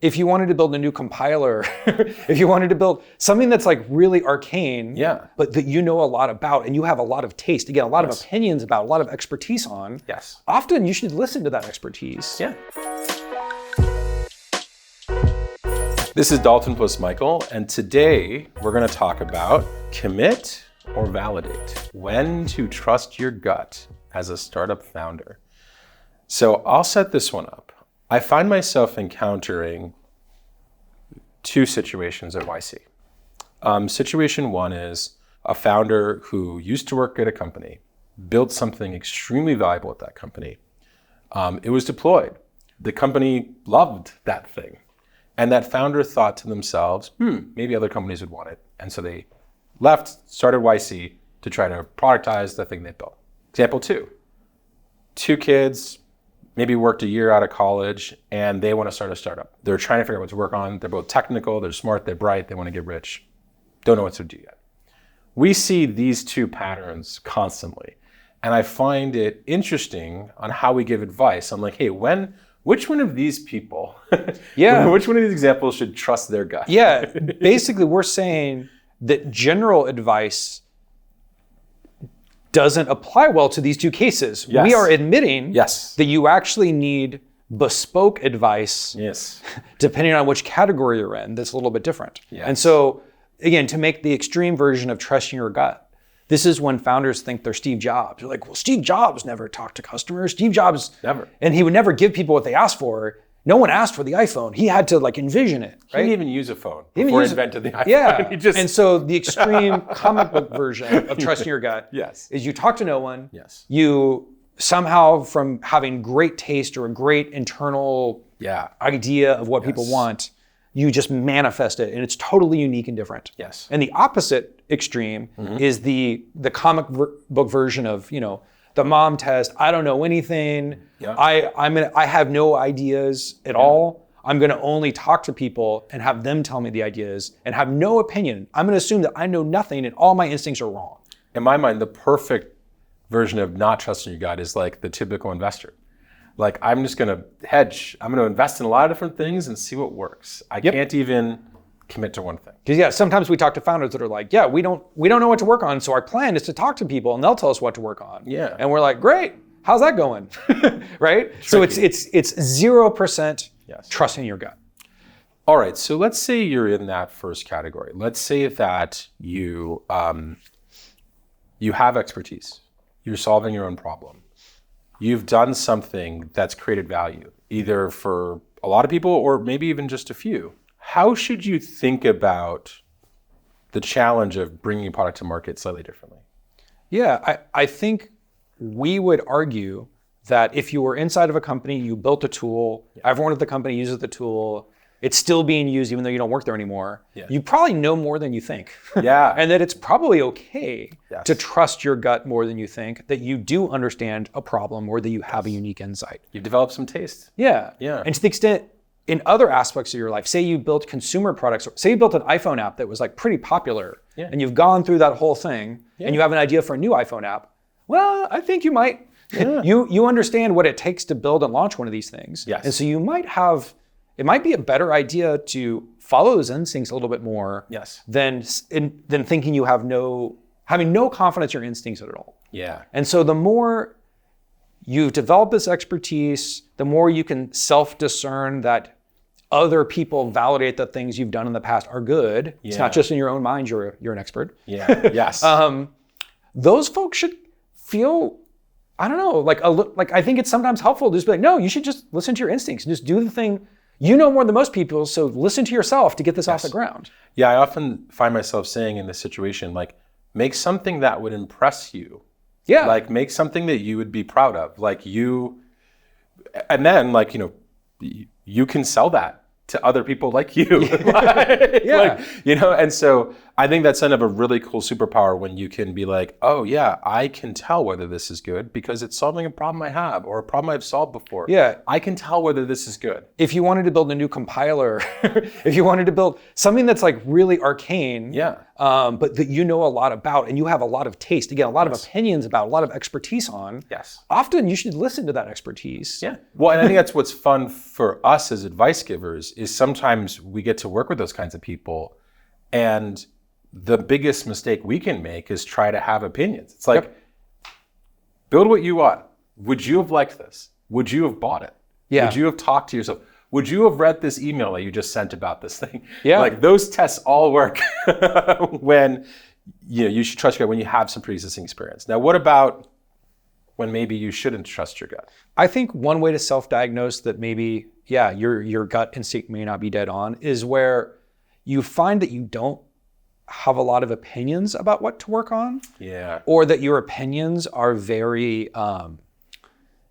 if you wanted to build a new compiler, if you wanted to build something that's like really arcane, but that you know a lot about and you have a lot of taste, again, a lot of opinions about, a lot of expertise on, often you should listen to that expertise. Yeah. This is Dalton Michael, and today we're going to talk about commit or validate, when to trust your gut as a startup founder. So I'll set this one up. I find myself encountering two situations at YC. Situation one is a founder who used to work at a company, built something extremely valuable at that company. It was deployed. The company loved that thing. And that founder thought to themselves, maybe other companies would want it. And so they left, started YC to try to productize the thing they built. Example two kids, maybe worked a year out of college, and they want to start a startup. They're trying to figure out what to work on. They're both technical, they're smart, they're bright, they want to get rich. Don't know what to do yet. We see these two patterns constantly. And I find it interesting on how we give advice. I'm like, hey, which one of these people, which one of these examples should trust their gut? Yeah, basically we're saying that general advice doesn't apply well to these two cases. Yes. We are admitting that you actually need bespoke advice, depending on which category you're in, that's a little bit different. And so, again, to make the extreme version of trusting your gut, this is when founders think they're Steve Jobs. They're like, well, Steve Jobs never talked to customers. Steve Jobs, never. And he would never give people what they asked for. No one asked for the iPhone. He had to like envision it, right? He didn't even use a phone before he invented the iPhone. Yeah, and so the extreme comic book version of trusting your gut is you talk to no one. You somehow, from having great taste or a great internal idea of what people want, you just manifest it, and it's totally unique and different. And the opposite extreme is the comic book version of, the mom test. I don't know anything. I have no ideas at all. I'm going to only talk to people and have them tell me the ideas and have no opinion. I'm going to assume that I know nothing and all my instincts are wrong. In my mind, the perfect version of not trusting your gut is like the typical investor. Like, I'm just going to hedge. I'm going to invest in a lot of different things and see what works. I can't even commit to one thing. Because sometimes we talk to founders that are like, we don't know what to work on, so our plan is to talk to people and they'll tell us what to work on. And we're like, great, how's that going? Right? Tricky. So it's 0% trusting your gut. All right, so let's say you're in that first category. Let's say that you have expertise. You're solving your own problem. You've done something that's created value, either for a lot of people or maybe even just a few. How should you think about the challenge of bringing a product to market slightly differently? Yeah, I think we would argue that if you were inside of a company, you built a tool, everyone at the company uses the tool, it's still being used even though you don't work there anymore, you probably know more than you think. And that it's probably okay to trust your gut more than you think, that you do understand a problem or that you have a unique insight. You've developed some taste. And to the extent, in other aspects of your life, say you built consumer products, say you built an iPhone app that was like pretty popular, and you've gone through that whole thing, and you have an idea for a new iPhone app, well, I think you might, you understand what it takes to build and launch one of these things. And so you might have, it might be a better idea to follow those instincts a little bit more than thinking you have having no confidence in your instincts at all. And so the more you've developed this expertise, the more you can self-discern that other people validate that things you've done in the past are good. It's not just in your own mind, you're an expert. Those folks should feel, I don't know, like I think it's sometimes helpful to just be like, no, you should just listen to your instincts and just do the thing. You know more than most people, so listen to yourself to get this off the ground. I often find myself saying in this situation, like, make something that would impress you. Like, make something that you would be proud of. And then, you can sell that to other people like you. And so I think that's kind of a really cool superpower when you can be like, oh yeah, I can tell whether this is good because it's solving a problem I have or a problem I've solved before. I can tell whether this is good. If you wanted to build a new compiler, if you wanted to build something that's like really arcane, but that you know a lot about and you have a lot of taste, again, a lot of opinions about, a lot of expertise on, often you should listen to that expertise. Well, and I think that's what's fun for us as advice givers is sometimes we get to work with those kinds of people, and the biggest mistake we can make is try to have opinions. It's like, build what you want. Would you have liked this? Would you have bought it? Yeah. Would you have talked to yourself? Would you have read this email that you just sent about this thing? Yeah. Like, those tests all work when you should trust your gut, when you have some pre-existing experience. Now, what about when maybe you shouldn't trust your gut? I think one way to self-diagnose that maybe, your gut instinct may not be dead on is where you find that you don't have a lot of opinions about what to work on. Yeah. Or that your opinions are very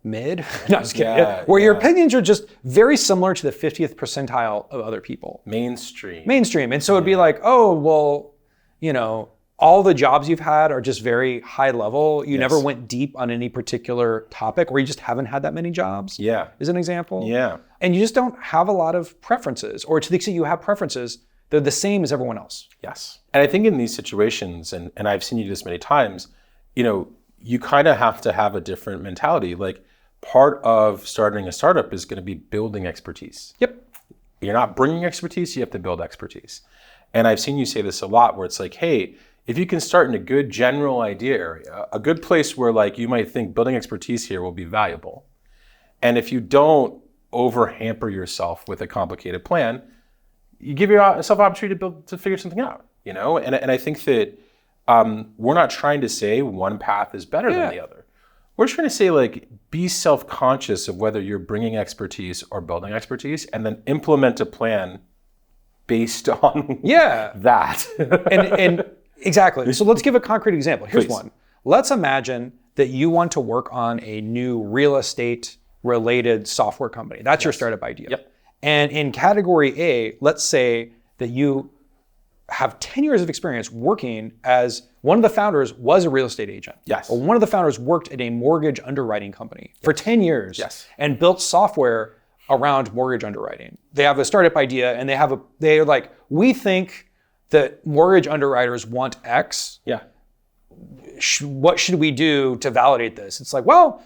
mid. No, I'm just kidding. Where your opinions are just very similar to the 50th percentile of other people. Mainstream. And so it'd be like, oh, well, all the jobs you've had are just very high level. You never went deep on any particular topic, or you just haven't had that many jobs. Yeah. Is an example. Yeah. And you just don't have a lot of preferences, or to the extent you have preferences, they're the same as everyone else. Yes. And I think in these situations, and I've seen you do this many times, you kind of have to have a different mentality. Like, part of starting a startup is going to be building expertise. Yep. You're not bringing expertise, you have to build expertise. And I've seen you say this a lot, where it's like, hey, if you can start in a good general idea area, a good place where like you might think building expertise here will be valuable. And if you don't over hamper yourself with a complicated plan, you give yourself opportunity to figure something out, And I think that we're not trying to say one path is better than the other. We're trying to say, like, be self-conscious of whether you're bringing expertise or building expertise, and then implement a plan based on that. and exactly. So let's give a concrete example. Here's one. Let's imagine that you want to work on a new real estate related software company. That's your startup idea. Yep. And in category A, let's say that you have 10 years of experience working as one of the founders was a real estate agent. Yes. Or one of the founders worked at a mortgage underwriting company for 10 years. Yes. And built software around mortgage underwriting. They have a startup idea, and they're like, we think that mortgage underwriters want X. Yeah. What should we do to validate this? It's like, well,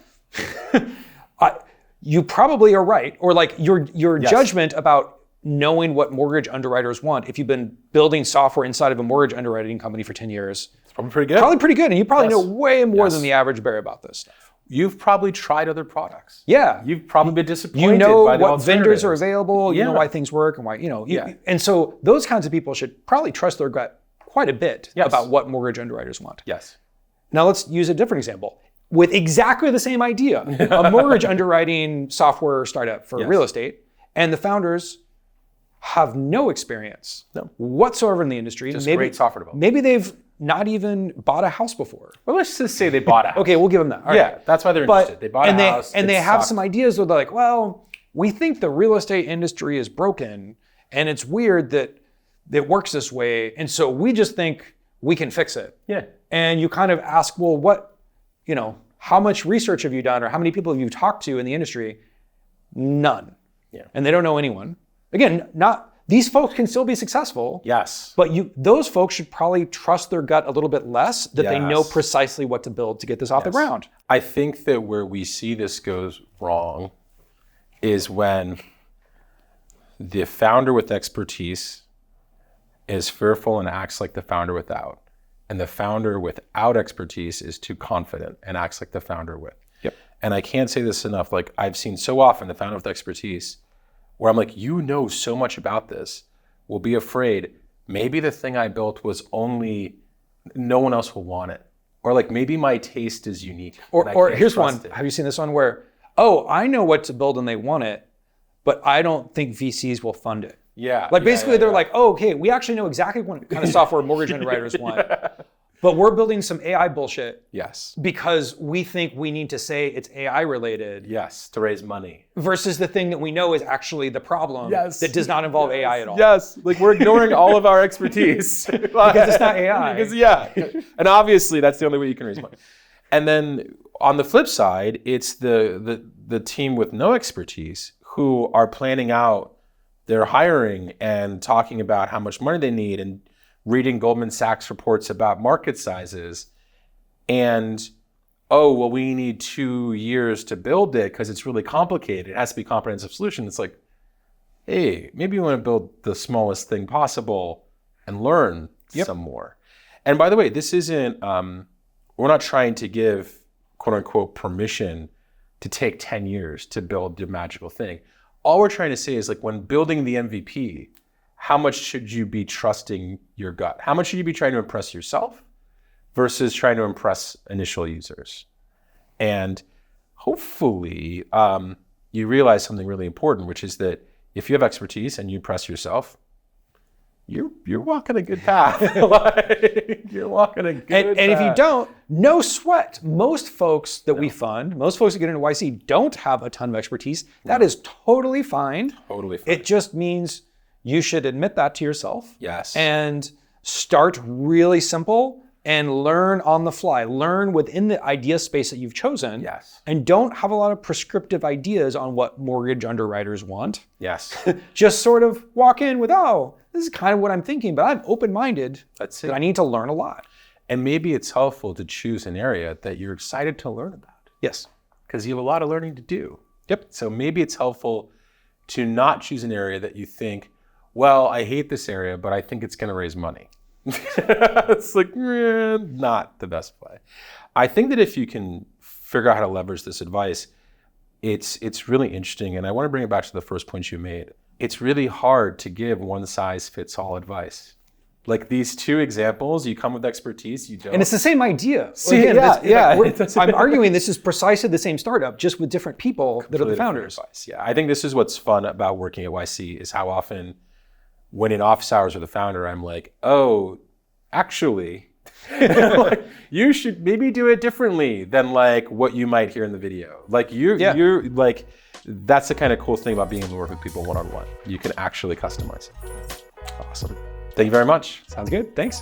you probably are right. Or like your judgment about knowing what mortgage underwriters want, if you've been building software inside of a mortgage underwriting company for 10 years. It's probably pretty good. Probably pretty good. And you probably know way more than the average bear about this stuff. You've probably tried other products. Yeah. You've probably been disappointed by the what alternatives. Vendors are available. You know why things work and why, And so those kinds of people should probably trust their gut quite a bit about what mortgage underwriters want. Yes. Now let's use a different example. With exactly the same idea, a mortgage underwriting software startup for real estate, and the founders have no experience whatsoever in the industry. Just great software development. Maybe they've not even bought a house before. Well, let's just say they bought a house. Okay, we'll give them that. All right. That's why they're interested. They bought a house. And they have some ideas where they're like, well, we think the real estate industry is broken, and it's weird that it works this way, and so we just think we can fix it. Yeah. And you kind of ask, well, how much research have you done, or how many people have you talked to in the industry? None. Yeah. And they don't know anyone. Again, these folks can still be successful. Yes. But those folks should probably trust their gut a little bit less, that they know precisely what to build to get this off the ground. I think that where we see this goes wrong is when the founder with expertise is fearful and acts like the founder without. And the founder without expertise is too confident and acts like the founder with. Yep. And I can't say this enough. Like, I've seen so often the founder with expertise where I'm like, you know so much about this, will be afraid maybe the thing I built was only, no one else will want it. Or like, maybe my taste is unique. Or here's one. Have you seen this one where, I know what to build and they want it, but I don't think VCs will fund it. Yeah. Like basically they're like, okay, we actually know exactly what kind of software mortgage underwriters want, but we're building some AI bullshit. Yes. Because we think we need to say it's AI related. Yes, to raise money. Versus the thing that we know is actually the problem that does not involve AI at all. Yes, like we're ignoring all of our expertise. Because it's not AI. And obviously that's the only way you can raise money. And then on the flip side, it's the team with no expertise who are planning out their hiring and talking about how much money they need and reading Goldman Sachs reports about market sizes. And, we need 2 years to build it because it's really complicated. It has to be a comprehensive solution. It's like, hey, maybe you want to build the smallest thing possible and learn some more. And by the way, this isn't, we're not trying to give quote unquote permission to take 10 years to build the magical thing. All we're trying to say is like when building the MVP, how much should you be trusting your gut? How much should you be trying to impress yourself versus trying to impress initial users? And hopefully you realize something really important, which is that if you have expertise and you impress yourself, you're walking a good path. Like, you're walking a good path. And if you don't, no sweat. Most folks that we fund, most folks that get into YC don't have a ton of expertise. That is totally fine. Totally fine. It just means you should admit that to yourself. Yes. And start really simple and learn on the fly. Learn within the idea space that you've chosen. Yes. And don't have a lot of prescriptive ideas on what mortgage underwriters want. Yes. Just sort of walk in with, oh, this is kind of what I'm thinking, but I'm open-minded. That's it. That I need to learn a lot. And maybe it's helpful to choose an area that you're excited to learn about. Yes. Because you have a lot of learning to do. Yep. So maybe it's helpful to not choose an area that you think, well, I hate this area, but I think it's going to raise money. It's like, not the best play. I think that if you can figure out how to leverage this advice, it's really interesting. And I want to bring it back to the first point you made. It's really hard to give one size fits all advice. Like these two examples, you come with expertise, you don't. And it's the same idea. See, I'm arguing this is precisely the same startup, just with different people that are the founders. Advice. Yeah, I think this is what's fun about working at YC is how often when in office hours with the founder, I'm like, oh, actually, like, you should maybe do it differently than like what you might hear in the video. Like you're like, that's the kind of cool thing about being able to work with people one-on-one. You can actually customize it. Awesome. Thank you very much. Sounds good. Thanks.